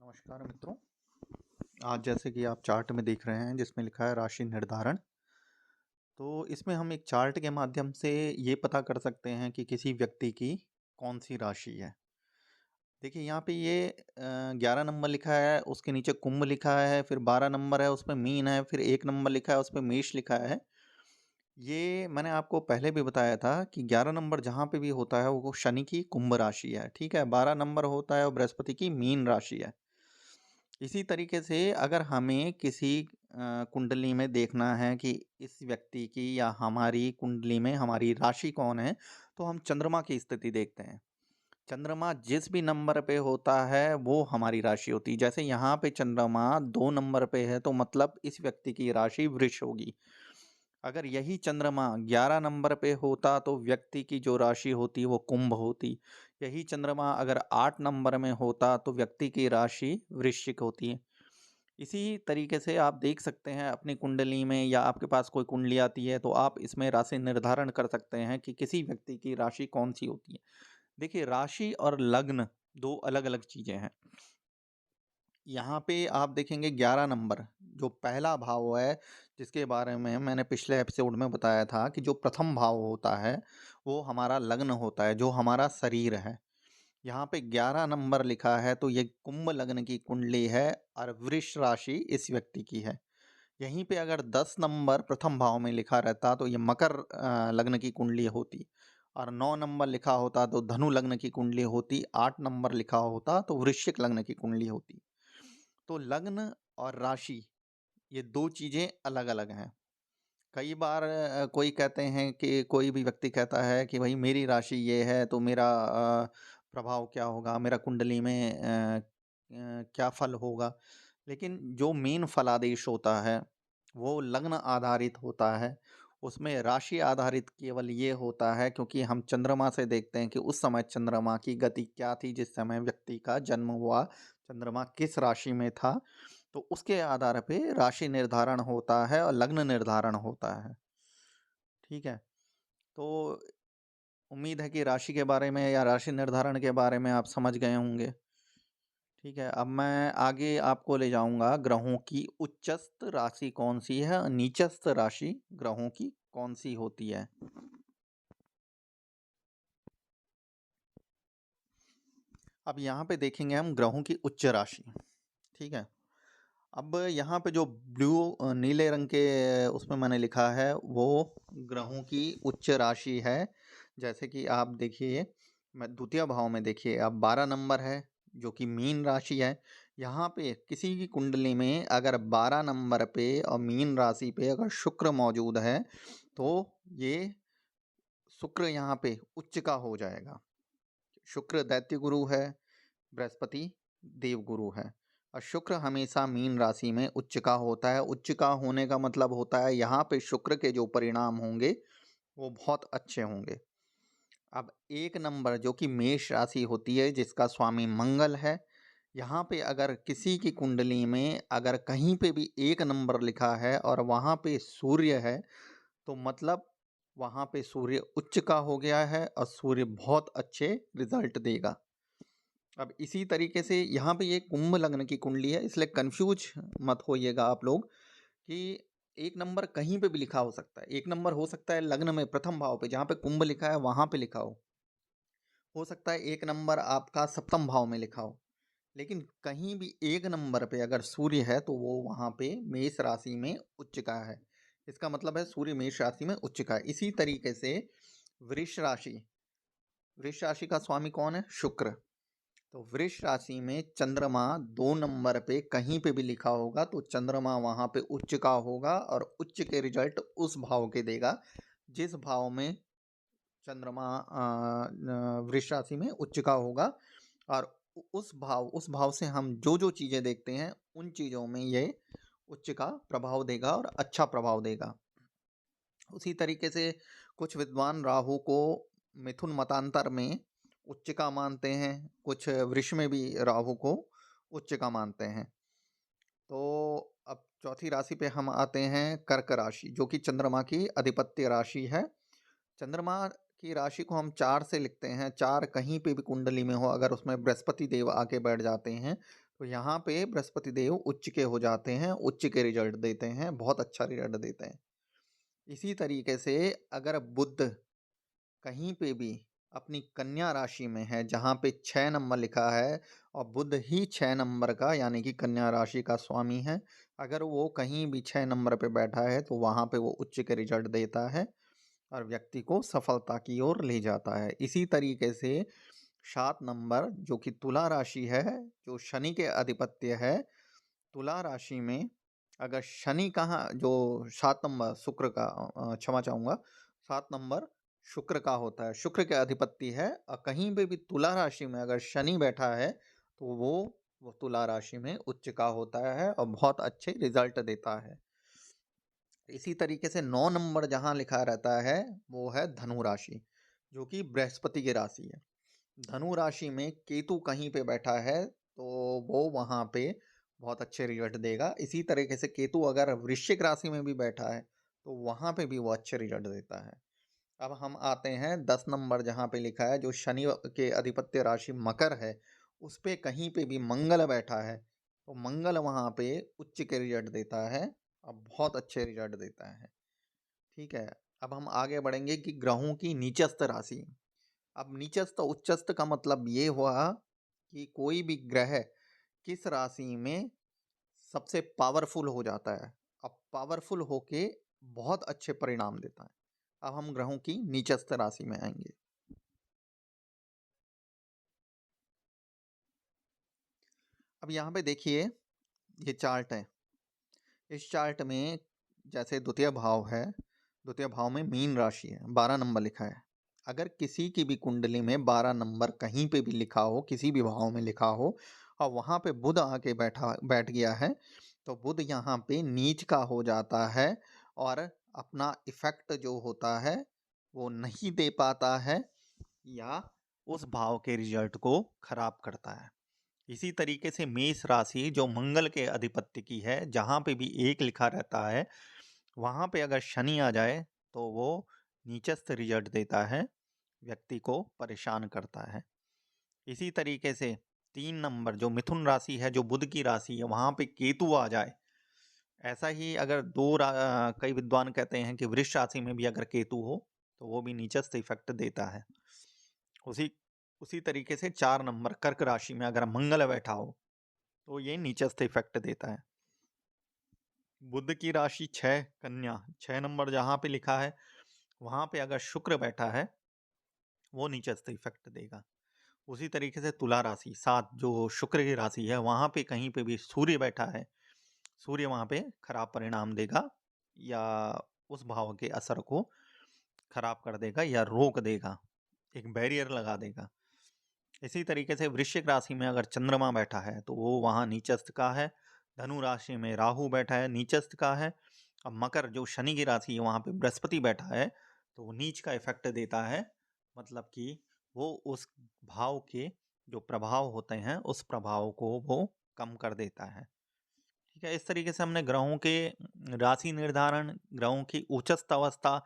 नमस्कार मित्रों। आज जैसे कि आप चार्ट में देख रहे हैं जिसमें लिखा है राशि निर्धारण। तो इसमें हम एक चार्ट के माध्यम से ये पता कर सकते हैं कि किसी व्यक्ति की कौन सी राशि है। देखिए यहाँ पे ये 11 नंबर लिखा है, उसके नीचे कुंभ लिखा है, फिर 12 नंबर है उसमें मीन है, फिर 1 नंबर लिखा है उसमें मेष लिखा है। ये मैंने आपको पहले भी बताया था कि 11 नंबर जहाँ पे भी होता है वो शनि की कुंभ राशि है, ठीक है। 12 नंबर होता है वो बृहस्पति की मीन राशि है। इसी तरीके से अगर हमें किसी कुंडली में देखना है कि इस व्यक्ति की या हमारी कुंडली में हमारी राशि कौन है, तो हम चंद्रमा की स्थिति देखते हैं। चंद्रमा जिस भी नंबर पे होता है वो हमारी राशि होती है। जैसे यहाँ पे चंद्रमा 2 नंबर पे है तो मतलब इस व्यक्ति की राशि वृष होगी। अगर यही चंद्रमा 11 नंबर पे होता तो व्यक्ति की जो राशि होती वो कुंभ होती। यही चंद्रमा अगर 8 नंबर में होता तो व्यक्ति की राशि वृश्चिक होती है। इसी तरीके से आप देख सकते हैं अपनी कुंडली में या आपके पास कोई कुंडली आती है तो आप इसमें राशि निर्धारण कर सकते हैं कि किसी व्यक्ति की राशि कौन सी होती है। देखिए राशि और लग्न दो अलग अलग चीजें हैं। यहाँ पे आप देखेंगे 11 नंबर जो पहला भाव है, जिसके बारे में मैंने पिछले एपिसोड में बताया था कि जो प्रथम भाव होता है वो हमारा लग्न होता है, जो हमारा शरीर है। यहाँ पे 11 नंबर लिखा है तो ये कुंभ लग्न की कुंडली है और वृष राशि इस व्यक्ति की है। यहीं पे अगर 10 नंबर प्रथम भाव में लिखा रहता तो ये मकर लग्न की कुंडली होती, और 9 नंबर लिखा होता तो धनु लग्न की कुंडली होती, 8 नंबर लिखा होता तो वृश्चिक लग्न की कुंडली होती। तो लग्न और राशि ये दो चीजें अलग अलग हैं। कई बार कोई कहते हैं कि कोई भी व्यक्ति कहता है कि भाई मेरी राशि ये है तो मेरा प्रभाव क्या होगा, मेरा कुंडली में क्या फल होगा। लेकिन जो मेन फलादेश होता है वो लग्न आधारित होता है। उसमें राशि आधारित केवल ये होता है क्योंकि हम चंद्रमा से देखते हैं कि उस समय चंद्रमा की गति क्या थी, जिस समय व्यक्ति का जन्म हुआ चंद्रमा किस राशि में था, तो उसके आधार पे राशि निर्धारण होता है और लग्न निर्धारण होता है। ठीक है। तो उम्मीद है कि राशि के बारे में या राशि निर्धारण के बारे में आप समझ गए होंगे। ठीक है, अब मैं आगे आपको ले जाऊंगा ग्रहों की उच्चस्थ राशि कौन सी है और नीचस्थ राशि ग्रहों की कौन सी होती है। अब यहाँ पे देखेंगे हम ग्रहों की उच्च राशि। ठीक है। अब यहाँ पे जो ब्लू नीले रंग के उसमें मैंने लिखा है वो ग्रहों की उच्च राशि है। जैसे कि आप देखिए, मैं द्वितीय भाव में देखिए, अब 12 नंबर है जो कि मीन राशि है। यहाँ पे किसी की कुंडली में अगर 12 नंबर पे और मीन राशि पे अगर शुक्र मौजूद है तो ये शुक्र यहाँ पे उच्च का हो जाएगा। शुक्र दैत्य गुरु है, बृहस्पति देव गुरु है, और शुक्र हमेशा मीन राशि में उच्च का होता है। उच्च का होने का मतलब होता है यहाँ पे शुक्र के जो परिणाम होंगे वो बहुत अच्छे होंगे। अब 1 नंबर जो कि मेष राशि होती है जिसका स्वामी मंगल है, यहाँ पे अगर किसी की कुंडली में अगर कहीं पे भी 1 नंबर लिखा है और वहाँ पे सूर्य है तो मतलब वहाँ पे सूर्य उच्च का हो गया है और सूर्य बहुत अच्छे रिजल्ट देगा। अब इसी तरीके से यहाँ पे ये कुंभ लग्न की कुंडली है, इसलिए कंफ्यूज मत होइएगा आप लोग कि 1 नंबर कहीं पे भी लिखा हो सकता है। 1 नंबर हो सकता है लग्न में प्रथम भाव पे, जहाँ पे कुंभ लिखा है वहाँ पे लिखा हो सकता है 1 नंबर आपका सप्तम भाव में लिखा हो। लेकिन कहीं भी 1 नंबर पे अगर सूर्य है तो वो वहाँ पे मेष राशि में उच्च का है। इसका मतलब है सूर्य मेष राशि में उच्च का है। इसी तरीके से वृष राशि, वृष राशि का स्वामी कौन है? शुक्र। तो वृष राशि में चंद्रमा 2 नंबर पे कहीं पे भी लिखा होगा तो चंद्रमा वहाँ पे उच्च का होगा, और उच्च के रिजल्ट उस भाव के देगा जिस भाव में चंद्रमा वृष राशि में उच्च का होगा। और उस भाव से हम जो जो चीज़ें देखते हैं उन चीज़ों में ये उच्च का प्रभाव देगा और अच्छा प्रभाव देगा। उसी तरीके से कुछ विद्वान राहु को मिथुन मतांतर में उच्च का मानते हैं, कुछ वृष में भी राहु को उच्च का मानते हैं। तो अब चौथी राशि पे हम आते हैं, कर्क राशि, जो कि चंद्रमा की अधिपत्य राशि है। चंद्रमा की राशि को हम 4 से लिखते हैं। 4 कहीं पे भी कुंडली में हो, अगर उसमें बृहस्पति देव आके बैठ जाते हैं तो यहाँ पे बृहस्पति देव उच्च के हो जाते हैं, उच्च के रिजल्ट देते हैं, बहुत अच्छा रिजल्ट देते हैं। इसी तरीके से अगर बुध कहीं पे भी अपनी कन्या राशि में है, जहाँ पे 6 नंबर लिखा है और बुध ही 6 नंबर का यानी कि कन्या राशि का स्वामी है, अगर वो कहीं भी 6 नंबर पे बैठा है तो वहाँ पे वो उच्च के रिजल्ट देता है और व्यक्ति को सफलता की ओर ले जाता है। इसी तरीके से 7 नंबर जो कि तुला राशि है, जो शनि के अधिपत्य है, तुला राशि में अगर शनि कहाँ जो 7 नंबर शुक्र का क्षमा चाहूँगा, 7 नंबर शुक्र का होता है, शुक्र के अधिपति है और कहीं पे भी तुला राशि में अगर शनि बैठा है तो वो तुला राशि में उच्च का होता है और बहुत अच्छे रिजल्ट देता है। इसी तरीके से 9 नंबर जहाँ लिखा रहता है वो है धनु राशि, जो कि बृहस्पति की राशि है। धनु राशि में केतु कहीं पे बैठा है तो वो वहाँ पे बहुत अच्छे रिजल्ट देगा। इसी तरीके से केतु अगर वृश्चिक राशि में भी बैठा है तो वहाँ पे भी वो अच्छे रिजल्ट देता है। अब हम आते हैं 10 नंबर जहाँ पे लिखा है, जो शनि के अधिपत्य राशि मकर है, उस पे कहीं पे भी मंगल बैठा है तो मंगल वहाँ पे उच्च के रिजल्ट देता है और बहुत अच्छे रिजल्ट देता है। ठीक है, अब हम आगे बढ़ेंगे कि ग्रहों की नीचस्थ राशि। अब नीचस्थ उच्चस्थ का मतलब ये हुआ कि कोई भी ग्रह किस राशि में सबसे पावरफुल हो जाता है। अब पावरफुल होके बहुत अच्छे परिणाम देता है। अब हम ग्रहों की नीचस्थ राशि में आएंगे। अब यहाँ पे देखिए, ये चार्ट है। इस चार्ट में जैसे द्वितीय भाव है, द्वितीय भाव में मीन राशि है, 12 नंबर लिखा है। अगर किसी की भी कुंडली में 12 नंबर कहीं पे भी लिखा हो, किसी भी भाव में लिखा हो और वहाँ पे बुध आके बैठ गया है तो बुध यहाँ पे नीच का हो जाता है और अपना इफेक्ट जो होता है वो नहीं दे पाता है या उस भाव के रिजल्ट को खराब करता है। इसी तरीके से मेष राशि जो मंगल के अधिपत्य की है, जहाँ पे भी एक लिखा रहता है वहाँ पे अगर शनि आ जाए तो वो नीचस्थ रिजल्ट देता है, व्यक्ति को परेशान करता है। इसी तरीके से 3 नंबर जो मिथुन राशि है, जो बुध की राशि है, वहाँ पे केतु आ जाए, ऐसा ही अगर कई विद्वान कहते हैं कि वृष राशि में भी अगर केतु हो तो वो भी नीचस्थ इफेक्ट देता है। उसी उसी तरीके से 4 नंबर कर्क राशि में अगर मंगल बैठा हो तो ये नीचस्थ इफेक्ट देता है। बुध की राशि 6 कन्या, 6 नंबर जहाँ पे लिखा है वहाँ पे अगर शुक्र बैठा है वो नीचस्थ इफेक्ट देगा। उसी तरीके से तुला राशि 7 जो शुक्र की राशि है, वहाँ पे कहीं पे भी सूर्य बैठा है, सूर्य वहाँ पे खराब परिणाम देगा या उस भाव के असर को खराब कर देगा या रोक देगा, एक बैरियर लगा देगा। इसी तरीके से वृश्चिक राशि में अगर चंद्रमा बैठा है तो वो वहाँ नीचस्थ का है। धनु राशि में राहु बैठा है, नीचस्थ का है। अब मकर जो शनि की राशि है वहाँ पे बृहस्पति बैठा है तो वो नीच का इफेक्ट देता है, मतलब कि वो उस भाव के जो प्रभाव होते हैं उस प्रभाव को वो कम कर देता है। ठीक है, इस तरीके से हमने ग्रहों के राशि निर्धारण, ग्रहों की उच्चस्थ अवस्था